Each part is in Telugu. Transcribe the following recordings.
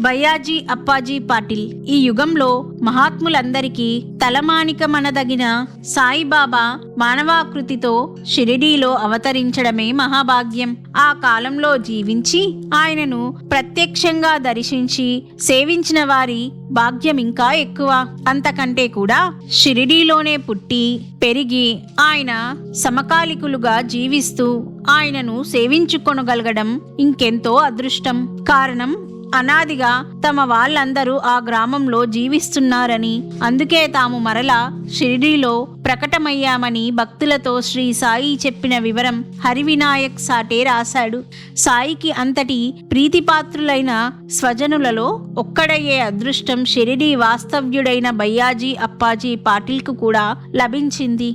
బయ్యాజీ అప్పాజీ పాటిల్. ఈ యుగంలో మహాత్ములందరికీ తలమానికమనదగిన సాయిబాబా మానవాకృతితో షిరిడీలో అవతరించడమే మహాభాగ్యం. ఆ కాలంలో జీవించి ఆయనను ప్రత్యక్షంగా దర్శించి సేవించిన వారి భాగ్యం ఇంకా ఎక్కువ. అంతకంటే కూడా షిరిడీలోనే పుట్టి పెరిగి ఆయన సమకాలికులుగా జీవిస్తూ ఆయనను సేవించుకొనగలగడం ఇంకెంతో అదృష్టం. కారణం, అనాదిగా తమ వాళ్ళందరూ ఆ గ్రామంలో జీవిస్తున్నారని, అందుకే తాము మరలా షిరిడీలో ప్రకటమయ్యామని భక్తులతో శ్రీ సాయి చెప్పిన వివరం హరివినాయక్ సాటే రాశాడు. సాయికి అంతటి ప్రీతిపాత్రులైన స్వజనులలో ఒక్కడయ్యే అదృష్టం షిరిడీ వాస్తవ్యుడైన బయ్యాజీ అప్పాజీ పాటిల్కు కూడా లభించింది.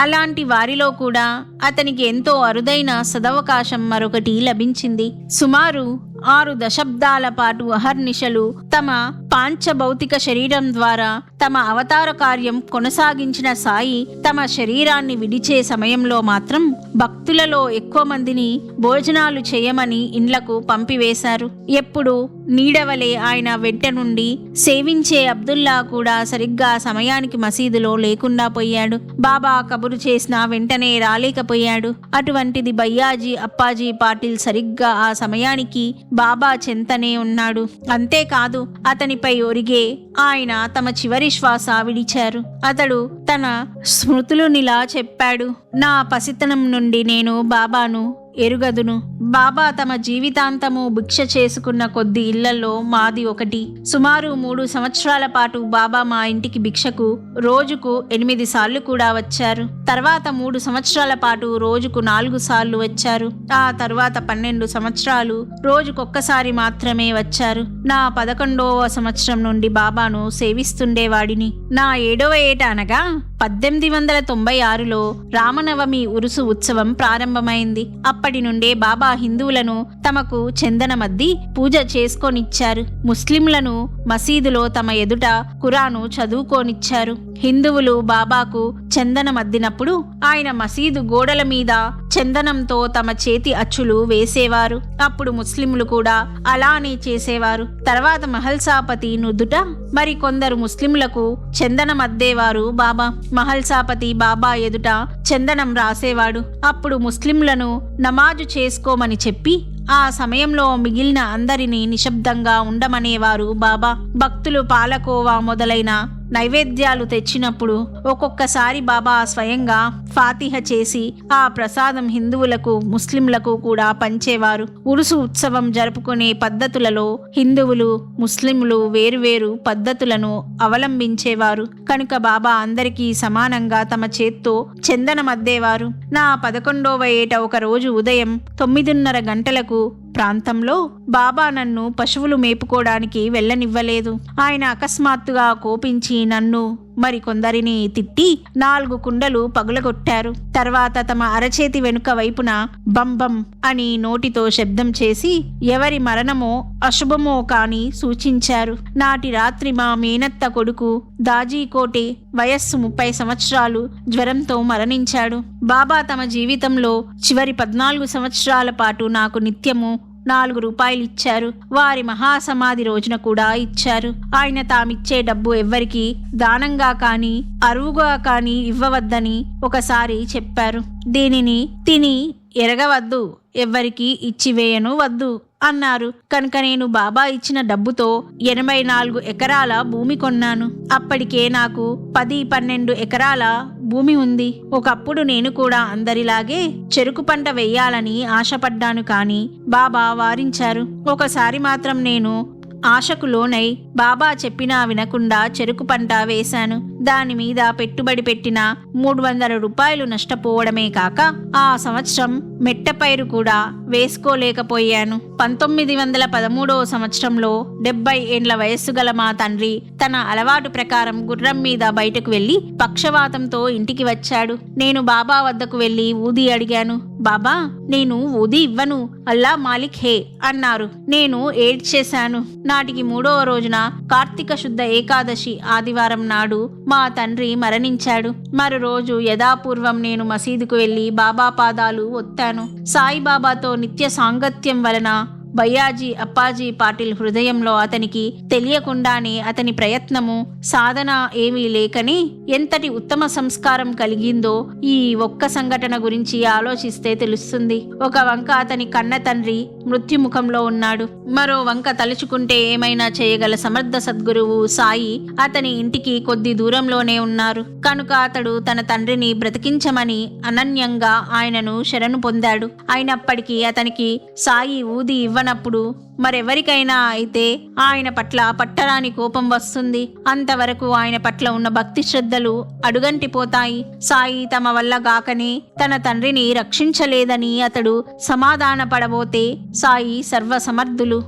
అలాంటి వారిలో కూడా అతనికి ఎంతో అరుదైన సదవకాశం మరొకటి లభించింది. సుమారు 6 దశాబ్దాల పాటు అహర్నిశలు తమ పాంచభౌతిక శరీరం ద్వారా తమ అవతార కార్యం కొనసాగించిన సాయి తమ శరీరాన్ని విడిచే సమయంలో మాత్రం భక్తులలో ఎక్కువ మందిని భోజనాలు చేయమని ఇండ్లకు పంపివేశారు. ఎప్పుడు నీడవలే ఆయన వెంట నుండి సేవించే అబ్దుల్లా కూడా సరిగ్గా సమయానికి మసీదులో లేకుండా పోయాడు. బాబా కబురు చేసినా వెంటనే రాలేకపోయాడు. అటువంటిది బయ్యాజీ అప్పాజీ పాటిల్ సరిగ్గా ఆ సమయానికి బాబా చెంతనే ఉన్నాడు. అంతేకాదు, అతనిపై ఒరిగే ఆయన తమ చివరి శ్వాస విడిచారు. అతడు తన స్మృతులునిలా చెప్పాడు: నా పసితనం నుండి నేను బాబాను ఎరుగదును. బాబా తమ జీవితాంతము భిక్ష చేసుకున్న కొద్ది ఇళ్లలో మాది ఒకటి. సుమారు 3 సంవత్సరాల పాటు బాబా మా ఇంటికి భిక్షకు రోజుకు 8 సార్లు కూడా వచ్చారు. తర్వాత 3 సంవత్సరాల పాటు రోజుకు 4 సార్లు వచ్చారు. ఆ తర్వాత 12 సంవత్సరాలు రోజుకొక్కసారి మాత్రమే వచ్చారు. నా 11వ సంవత్సరం నుండి బాబాను సేవిస్తుండేవాడిని. నా 7వ ఏట అనగా 1896లో రామనవమి ఉరుసు ఉత్సవం ప్రారంభమైంది. అప్పటి నుండే బాబా హిందువులను తమకు చందనమద్ది పూజ చేసుకొనిచ్చారు. ముస్లింలను మసీదులో తమ ఎదుట ఖురాను చదువుకోనిచ్చారు. హిందువులు బాబాకు చందనమద్దినప్పుడు ఆయన మసీదు గోడల మీద చందనంతో తమ చేతి అచ్చులు వేసేవారు. అప్పుడు ముస్లింలు కూడా అలానే చేసేవారు. తర్వాత మహల్సాపతి నుదుట మరి కొందరు ముస్లింలకు చందనమద్దేవారు బాబా. మహల్సాపతి బాబా ఎదుట చందనం రాసేవాడు. అప్పుడు ముస్లింలను నమాజు చేసుకోమని చెప్పి ఆ సమయంలో మిగిలిన అందరినీ నిశ్శబ్దంగా ఉండమనేవారు బాబా. భక్తులు పాలకోవా మొదలైన నైవేద్యాలు తెచ్చినప్పుడు ఒక్కొక్కసారి బాబా స్వయంగా ఫాతిహ చేసి ఆ ప్రసాదం హిందువులకు ముస్లింలకు కూడా పంచేవారు. ఉరుసు ఉత్సవం జరుపుకునే పద్ధతులలో హిందువులు ముస్లింలు వేరువేరు పద్ధతులను అవలంబించేవారు. కనుక బాబా అందరికీ సమానంగా తమ చేత్తో చందనమద్దేవారు. నా 11వ ఏట ఒక రోజు ఉదయం 9:30 గంటలకు ప్రాంతంలో బాబా నన్ను పశువులు మేపుకోవడానికి వెళ్ళనివ్వలేదు. ఆయన అకస్మాత్తుగా కోపించి నన్ను మరికొందరిని తిట్టి 4 కుండలు పగులగొట్టారు. తర్వాత తమ అరచేతి వెనుక వైపున బంబం అని నోటితో శబ్దం చేసి ఎవరి మరణమో అశుభమో కాని సూచించారు. నాటి రాత్రి మా మేనత్త కొడుకు దాజీకోటే వయస్సు 30 సంవత్సరాలు జ్వరంతో మరణించాడు. బాబా తమ జీవితంలో చివరి 14 సంవత్సరాల పాటు నాకు నిత్యము 4 రూపాయలు ఇచ్చారు. వారి మహాసమాధి రోజున కూడా ఇచ్చారు. ఆయన తామిచ్చే డబ్బు ఎవ్వరికి దానంగా కానీ అరువుగా కానీ ఇవ్వవద్దని ఒకసారి చెప్పారు. దీనిని తిని ఎరగవద్దు, ఎవ్వరికి ఇచ్చివేయను వద్దు అన్నారు. కనుక నేను బాబా ఇచ్చిన డబ్బుతో 84 ఎకరాల భూమి కొన్నాను. అప్పటికే నాకు 10-12 ఎకరాల భూమి ఉంది. ఒకప్పుడు నేను కూడా అందరిలాగే చెరుకు పంట వేయాలని ఆశపడ్డాను. కానీ బాబా వారించారు. ఒకసారి మాత్రం నేను ఆశకు లోనై బాబా చెప్పినా వినకుండా చెరుకు పంట వేశాను. దాని మీద పెట్టుబడి పెట్టిన 300 రూపాయలు నష్టపోవడమే కాక ఆ సంవత్సరం మెట్టపైరు కూడా వేసుకోలేకపోయాను. 1913వ సంవత్సరంలో 70 ఏండ్ల వయస్సు గల మా తండ్రి తన అలవాటు ప్రకారం గుర్రం మీద బయటకు వెళ్లి పక్షవాతంతో ఇంటికి వచ్చాడు. నేను బాబా వద్దకు వెళ్లి ఊది అడిగాను. బాబా, నేను ఊది ఇవ్వను, అల్లా మాలిక్ హే అన్నారు. నేను ఏడ్చేశాను. నాటికి 3వ రోజున కార్తీక శుద్ధ ఏకాదశి ఆదివారం నాడు మా తండ్రి మరణించాడు. మరో రోజు యథాపూర్వం నేను మసీదుకు వెళ్లి బాబా పాదాలు ఒత్తాను. సాయిబాబాతో నిత్య సాంగత్యం వలన బయ్యాజీ అప్పాజీ పాటిల్ హృదయంలో అతనికి తెలియకుండానే అతని ప్రయత్నము సాధన ఏమీ లేకని ఎంతటి ఉత్తమ సంస్కారం కలిగిందో ఈ ఒక్క సంఘటన గురించి ఆలోచిస్తే తెలుస్తుంది. ఒక వంక అతని కన్న తండ్రి మృత్యుముఖంలో ఉన్నాడు. మరో వంక తలుచుకుంటే ఏమైనా చేయగల సమర్థ సద్గురువు సాయి అతని ఇంటికి కొద్ది దూరంలోనే ఉన్నారు. కనుక అతడు తన తండ్రిని బ్రతికించమని అనన్యంగా ఆయనను శరణు పొందాడు. అయినప్పటికీ అతనికి సాయి ఊది ఇవ్వనప్పుడు మరెవరికైనా అయితే ఆయన పట్ల పట్టరాని కోపం వస్తుంది. అంతవరకు ఆయన పట్ల ఉన్న భక్తి శ్రద్ధలు అడుగంటిపోతాయి. సాయి తమ వల్ల గాకనే తన తండ్రిని రక్షించలేదని అతడు సమాధాన పడబోతే సాయి సర్వసమర్థులు,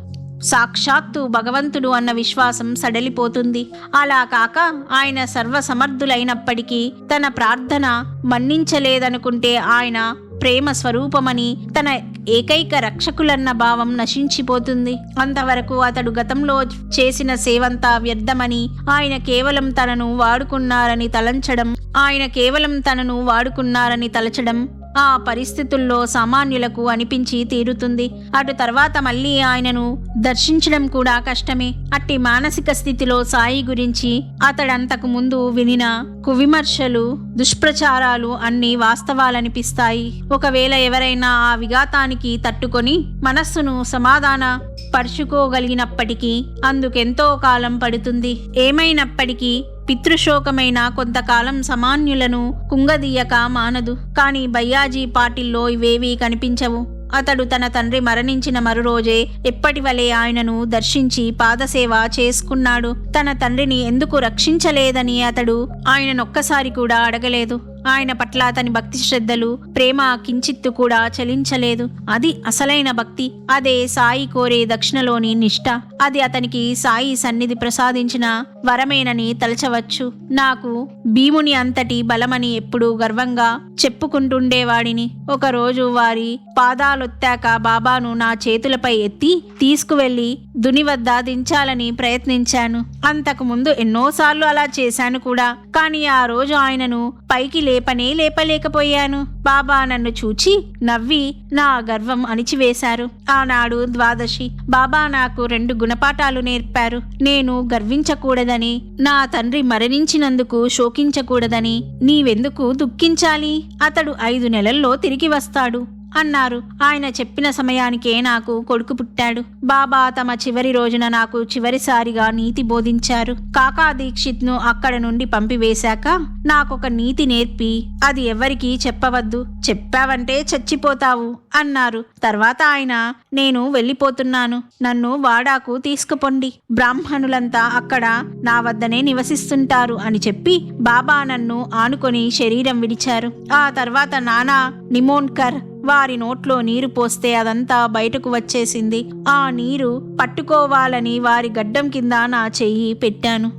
సాక్షాత్తు భగవంతుడు అన్న విశ్వాసం సడలిపోతుంది. అలా కాక ఆయన సర్వసమర్థులైనప్పటికీ తన ప్రార్థన మన్నించలేదనుకుంటే ఆయన ప్రేమ స్వరూపమని, తన ఏకైక రక్షకులన్న భావం నశించిపోతుంది. అంతవరకు అతడు గతంలో చేసిన సేవంతా వ్యర్థమని, ఆయన కేవలం తనను వాడుకున్నారని తలచడం ఆ పరిస్థితుల్లో సామాన్యులకు అనిపించి తీరుతుంది. అటు తర్వాత మళ్ళీ ఆయనను దర్శించడం కూడా కష్టమే. అట్టి మానసిక స్థితిలో సాయి గురించి అతడంతకు ముందు వినిన కువిమర్శలు, దుష్ప్రచారాలు అన్ని వాస్తవాలనిపిస్తాయి. ఒకవేళ ఎవరైనా ఆ విఘాతానికి తట్టుకొని మనస్సును సమాధాన పరుచుకోగలిగినప్పటికీ అందుకెంతో కాలం పడుతుంది. ఏమైనప్పటికీ పితృశోకమైన కొంతకాలం సామాన్యులను కుంగదీయక మానదు. కానీ బయ్యాజీ పాటిల్లో ఇవేవీ కనిపించవు. అతడు తన తండ్రి మరణించిన మరురోజే ఎప్పటివలే ఆయనను దర్శించి పాదసేవ చేసుకున్నాడు. తన తండ్రిని ఎందుకు రక్షించలేదని అతడు ఆయననొక్కసారి కూడా అడగలేదు. ఆయన పట్ల అతని భక్తి శ్రద్ధలు, ప్రేమ కించిత్తు కూడా చలించలేదు. అది అసలైన భక్తి. అదే సాయి కోరే దక్షిణలోని నిష్ఠ. అది అతనికి సాయి సన్నిధి ప్రసాదించిన వరమేనని తలచవచ్చు. నాకు భీముని అంతటి బలమని ఎప్పుడూ గర్వంగా చెప్పుకుంటుండేవాడిని. ఒకరోజు వారి పాదాలొత్తాక బాబాను నా చేతులపై ఎత్తి తీసుకువెళ్లి దుని వద్ద దించాలని ప్రయత్నించాను. అంతకు ముందు ఎన్నోసార్లు అలా చేశాను కూడా. కానీ ఆ రోజు ఆయనను పైకి లేపలేకపోయాను. బాబా నన్ను చూచి నవ్వి నా గర్వం అణిచివేశారు. ఆనాడు ద్వాదశి. బాబా నాకు 2 గుణపాఠాలు నేర్పారు. నేను గర్వించకూడదని, నా తండ్రి మరణించినందుకు శోకించకూడదని. నీవెందుకు దుఃఖించాలి? అతడు 5 నెలల్లో తిరిగి వస్తాడు అన్నారు. ఆయన చెప్పిన సమయానికే నాకు కొడుకు పుట్టాడు. బాబా తమ చివరి రోజున నాకు చివరిసారిగా నీతి బోధించారు. కాకా దీక్షిత్ను అక్కడ నుండి పంపివేశాక నాకొక నీతి నేర్పి, అది ఎవరికీ చెప్పవద్దు, చెప్పావంటే చచ్చిపోతావు అన్నారు. తర్వాత ఆయన, నేను వెళ్ళిపోతున్నాను, నన్ను వాడాకు తీసుకుపోండి, బ్రాహ్మణులంతా అక్కడ నా వద్దనే నివసిస్తుంటారు అని చెప్పి బాబా నన్ను ఆనుకొని శరీరం విడిచారు. ఆ తర్వాత నానా నిమోన్కర్ వారి నోట్లో నీరు పోస్తే అదంతా బయటకు వచ్చేసింది. ఆ నీరు పట్టుకోవాలని వారి గడ్డం కింద నా చెయ్యి పెట్టాను.